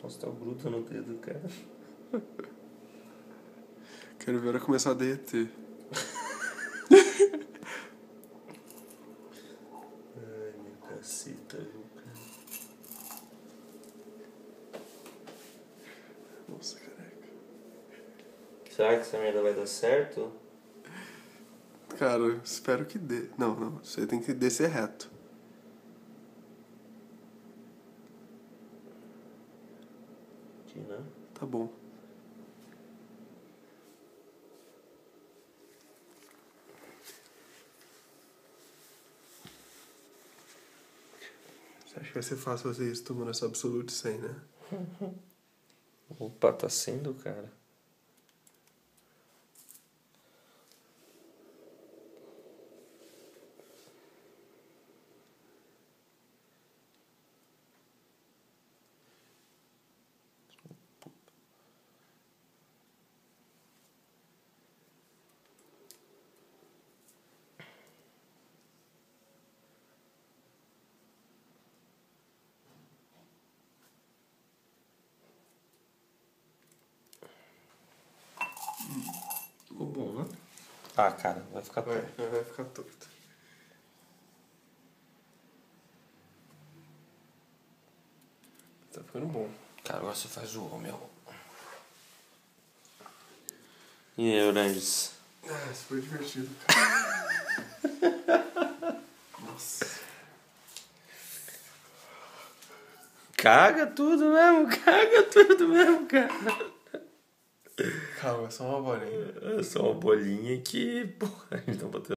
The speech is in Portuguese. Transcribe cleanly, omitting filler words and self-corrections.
Postal gruda no dedo, cara. Quero ver ela começar a derreter. Ai, minha caceta, viu, cara? Nossa, careca. Será que essa merda vai dar certo? Cara, espero que dê. Não. Você tem que descer reto. Aqui, né? Tá bom. Você acha que vai ser fácil fazer isso tomando essa Absolute 100, né? Opa, tá sendo, cara. Ficou bom, né? Ah, cara, vai ficar Vai torto. ficar torto. Tá ficando bom. Cara, agora você faz o meu. E aí, Oranges? Ah, isso foi divertido, cara. Nossa. Caga tudo mesmo, cara. Calma, é só uma bolinha. É só uma bolinha que, porra, a gente tá botando.